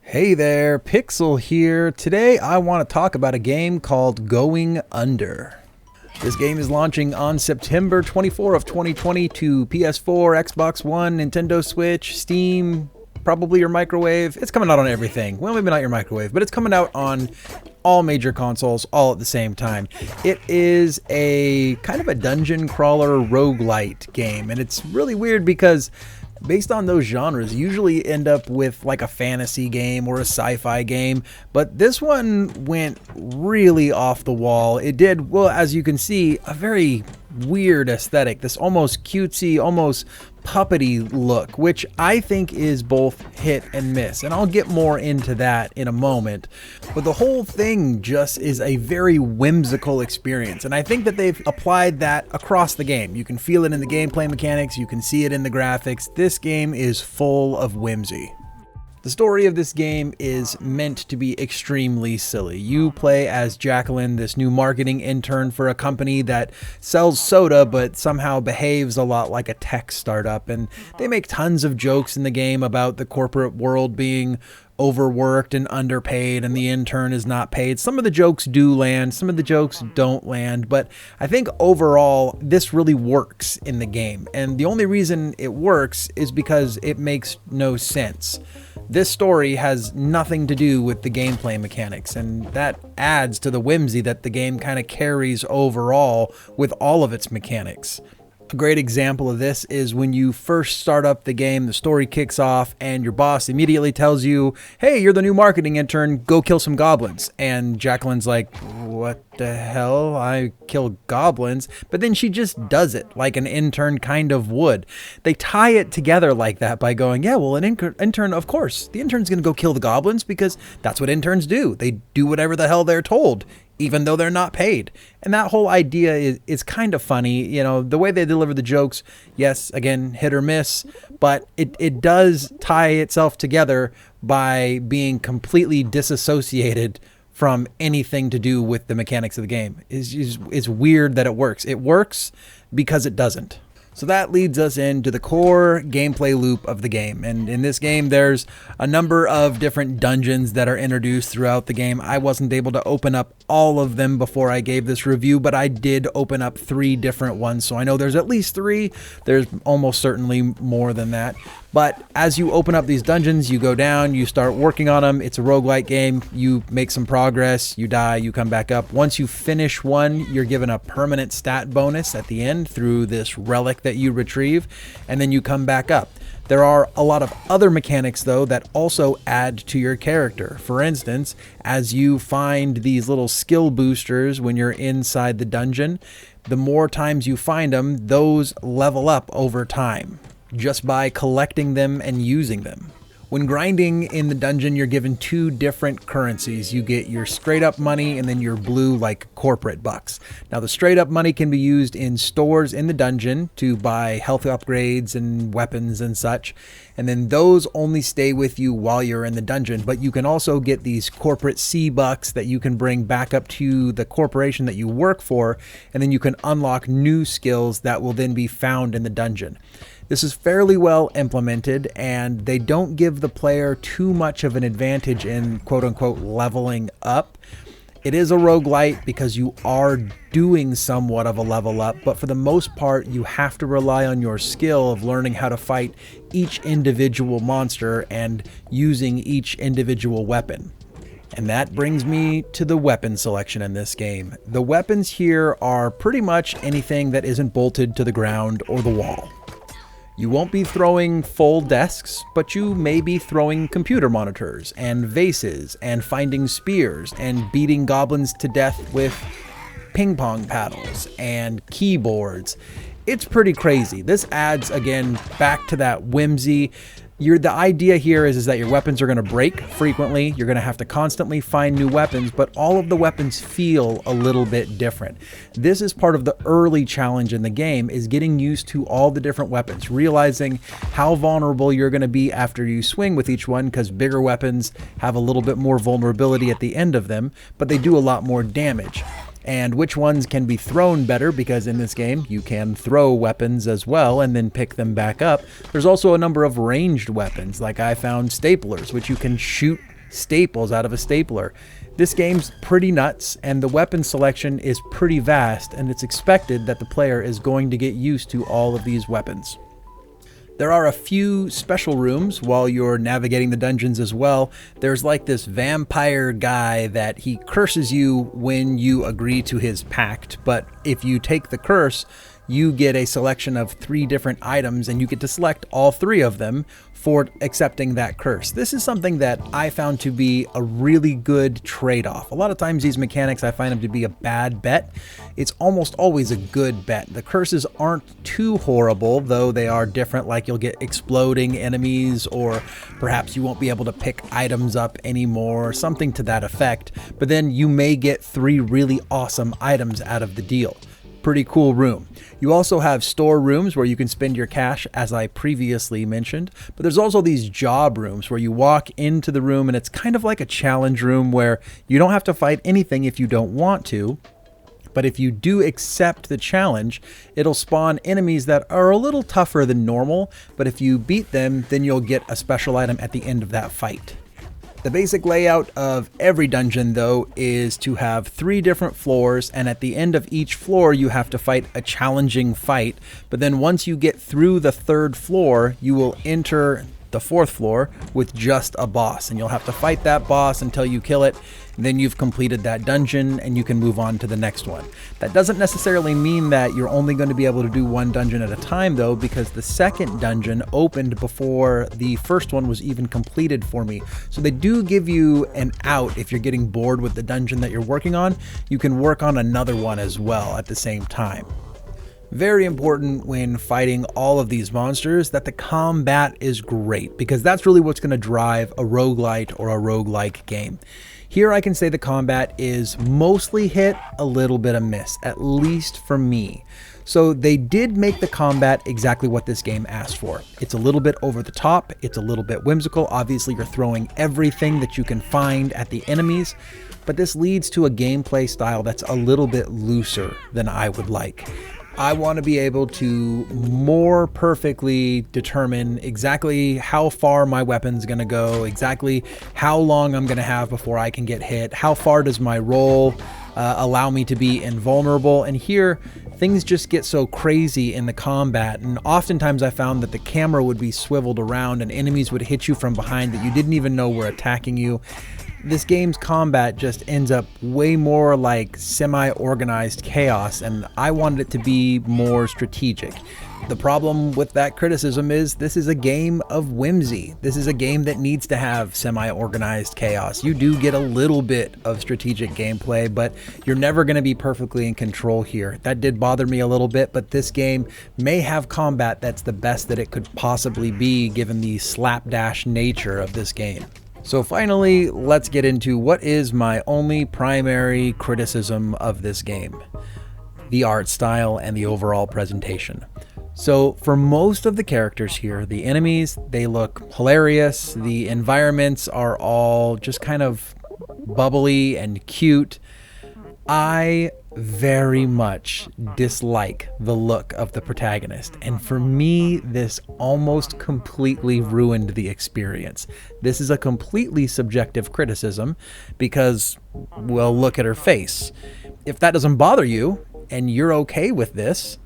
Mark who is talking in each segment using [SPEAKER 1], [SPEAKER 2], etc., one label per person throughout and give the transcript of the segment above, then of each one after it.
[SPEAKER 1] Hey there, Pixel here. Today I want to talk about a game called Going Under. This game is launching on September 24 of 2020 to PS4, Xbox One, Nintendo Switch, Steam, probably your microwave. It's coming out on everything. Well, maybe not your microwave, but it's coming out on all major consoles all at the same time. It is a kind of a dungeon crawler roguelite game, and it's really weird because based on those genres, you usually end up with like a fantasy game or a sci-fi game, but this one went really off the wall. It did, well, as you can see, a very weird aesthetic, this almost cutesy, almost puppety look, which I think is both hit and miss, and I'll get more into that in a moment. But the whole thing just is a very whimsical experience, and I think that they've applied that across the game. You can feel it in the gameplay mechanics, you can see it in the graphics. This game is full of whimsy. The story of this game is meant to be extremely silly. You play as Jacqueline, this new marketing intern for a company that sells soda but somehow behaves a lot like a tech startup, and they make tons of jokes in the game about the corporate world being overworked and underpaid and the intern is not paid. Some of the jokes do land, some of the jokes don't land, but I think overall this really works in the game, and the only reason it works is because it makes no sense. This story has nothing to do with the gameplay mechanics, and that adds to the whimsy that the game kind of carries overall with all of its mechanics. A great example of this is when you first start up the game, the story kicks off and your boss immediately tells you, hey, you're the new marketing intern, go kill some goblins. And Jacqueline's like, what the hell? I kill goblins? But then she just does it like an intern kind of would. They tie it together like that by going, yeah, well, an intern, of course, the intern's going to go kill the goblins because that's what interns do. They do whatever the hell they're told, even though they're not paid. And that whole idea is kind of funny. You know, the way they deliver the jokes, yes, again, hit or miss, but it does tie itself together by being completely disassociated from anything to do with the mechanics of the game. It's weird that it works. It works because it doesn't. So that leads us into the core gameplay loop of the game. And in this game, there's a number of different dungeons that are introduced throughout the game. I wasn't able to open up all of them before I gave this review, but I did open up 3 different ones. So I know there's at least 3. There's almost certainly more than that. But as you open up these dungeons, you go down, you start working on them. It's a roguelike game. You make some progress, you die, you come back up. Once you finish one, you're given a permanent stat bonus at the end through this relic that you retrieve, and then you come back up. There are a lot of other mechanics, though, that also add to your character. For instance, as you find these little skill boosters when you're inside the dungeon, the more times you find them, those level up over time, just by collecting them and using them. When grinding in the dungeon, you're given 2 different currencies. You get your straight up money and then your blue, like, corporate bucks. Now, the straight up money can be used in stores in the dungeon to buy health upgrades and weapons and such. And then those only stay with you while you're in the dungeon. But you can also get these corporate C-bucks that you can bring back up to the corporation that you work for. And then you can unlock new skills that will then be found in the dungeon. This is fairly well implemented, and they don't give the player too much of an advantage in quote-unquote leveling up. It is a roguelite because you are doing somewhat of a level up, but for the most part, you have to rely on your skill of learning how to fight each individual monster and using each individual weapon. And that brings me to the weapon selection in this game. The weapons here are pretty much anything that isn't bolted to the ground or the wall. You won't be throwing full desks, but you may be throwing computer monitors and vases and finding spears and beating goblins to death with ping pong paddles and keyboards. It's pretty crazy. This adds, again, back to that whimsy. The idea here is that your weapons are going to break frequently. You're going to have to constantly find new weapons, but all of the weapons feel a little bit different. This is part of the early challenge in the game, is getting used to all the different weapons, realizing how vulnerable you're going to be after you swing with each one, because bigger weapons have a little bit more vulnerability at the end of them, but they do a lot more damage. and which ones can be thrown better, because in this game you can throw weapons as well and then pick them back up. There's also a number of ranged weapons, like I found staplers, which you can shoot staples out of a stapler. This game's pretty nuts, and the weapon selection is pretty vast, and it's expected that the player is going to get used to all of these weapons. There are a few special rooms while you're navigating the dungeons as well. There's like this vampire guy that he curses you when you agree to his pact, but if you take the curse, you get a selection of 3 different items, and you get to select all 3 of them for accepting that curse. This is something that I found to be a really good trade-off. A lot of times these mechanics, I find them to be a bad bet. It's almost always a good bet. The curses aren't too horrible, though they are different, like you'll get exploding enemies, or perhaps you won't be able to pick items up anymore, something to that effect. But then you may get 3 really awesome items out of the deal. Pretty cool room. You also have store rooms where you can spend your cash, as I previously mentioned, but there's also these job rooms where you walk into the room and it's kind of like a challenge room where you don't have to fight anything if you don't want to, but if you do accept the challenge, it'll spawn enemies that are a little tougher than normal, but if you beat them, then you'll get a special item at the end of that fight. The basic layout of every dungeon, though, is to have 3 different floors, and at the end of each floor you have to fight a challenging fight, but then once you get through the 3rd floor, you will enter the 4th floor with just a boss, and you'll have to fight that boss until you kill it. Then you've completed that dungeon and you can move on to the next one. That doesn't necessarily mean that you're only going to be able to do one dungeon at a time, though, because the 2nd dungeon opened before the first one was even completed for me. So they do give you an out if you're getting bored with the dungeon that you're working on. You can work on another one as well at the same time. Very important when fighting all of these monsters that the combat is great, because that's really what's going to drive a roguelite or a roguelike game. Here I can say the combat is mostly hit, a little bit of miss, at least for me. So they did make the combat exactly what this game asked for. It's a little bit over the top, it's a little bit whimsical. Obviously you're throwing everything that you can find at the enemies, but this leads to a gameplay style that's a little bit looser than I would like. I want to be able to more perfectly determine exactly how far my weapon's going to go, exactly how long I'm going to have before I can get hit, how far does my roll allow me to be invulnerable. And here, things just get so crazy in the combat, and oftentimes I found that the camera would be swiveled around and enemies would hit you from behind that you didn't even know were attacking you. This game's combat just ends up way more like semi-organized chaos, and I wanted it to be more strategic. The problem with that criticism is this is a game of whimsy. This is a game that needs to have semi-organized chaos. You do get a little bit of strategic gameplay, but you're never going to be perfectly in control here. That did bother me a little bit, but this game may have combat that's the best that it could possibly be given the slapdash nature of this game. So finally, let's get into what is my only primary criticism of this game: the art style and the overall presentation. So for most of the characters here, the enemies, they look hilarious. The environments are all just kind of bubbly and cute. I very much dislike the look of the protagonist, and for me this almost completely ruined the experience. This is a completely subjective criticism because, well, look at her face. If that doesn't bother you and you're okay with this,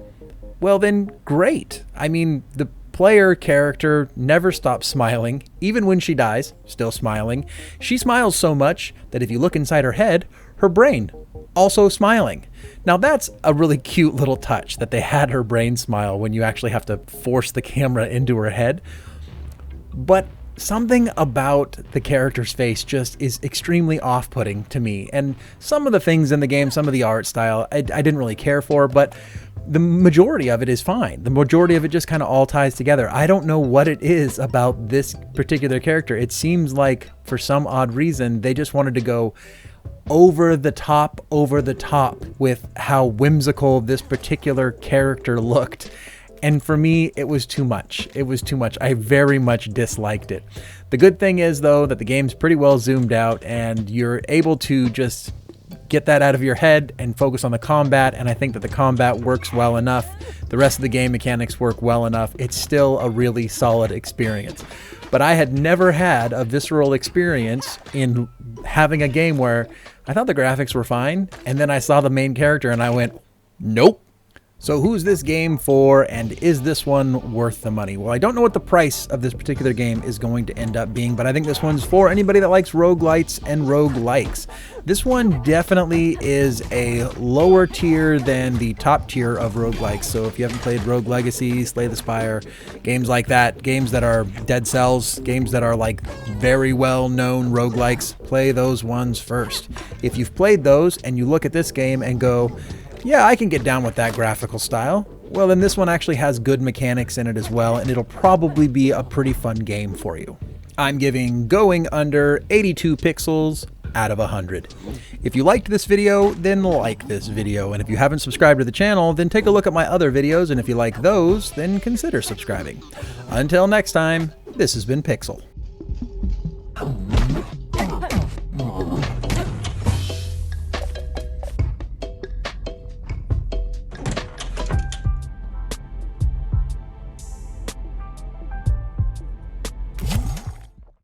[SPEAKER 1] well then great. I mean, the player character never stops smiling, even when she dies, still smiling. She smiles so much that if you look inside her head, her brain also smiling. Now that's a really cute little touch that they had her brain smile when you actually have to force the camera into her head. But something about the character's face just is extremely off-putting to me. And some of the things in the game, some of the art style, I didn't really care for, but the majority of it is fine. The majority of it just kind of all ties together. I don't know what it is about this particular character. It seems like for some odd reason, they just wanted to go over the top with how whimsical this particular character looked. And for me, it was too much. It was too much. I very much disliked it. The good thing is, though, that the game's pretty well zoomed out and you're able to just get that out of your head and focus on the combat, and I think that the combat works well enough. The rest of the game mechanics work well enough. It's still a really solid experience. But I had never had a visceral experience in having a game where I thought the graphics were fine, and then I saw the main character and I went, nope. So who's this game for, and is this one worth the money? Well, I don't know what the price of this particular game is going to end up being, but I think this one's for anybody that likes roguelites and roguelikes. This one definitely is a lower tier than the top tier of roguelikes. So if you haven't played Rogue Legacy, Slay the Spire, games like that, games that are Dead Cells, games that are like very well-known roguelikes, play those ones first. If you've played those and you look at this game and go, yeah, I can get down with that graphical style, well, then this one actually has good mechanics in it as well, and it'll probably be a pretty fun game for you. I'm giving Going Under 82 pixels out of 100. If you liked this video, then like this video, and if you haven't subscribed to the channel, then take a look at my other videos, and if you like those, then consider subscribing. Until next time, this has been Pixel.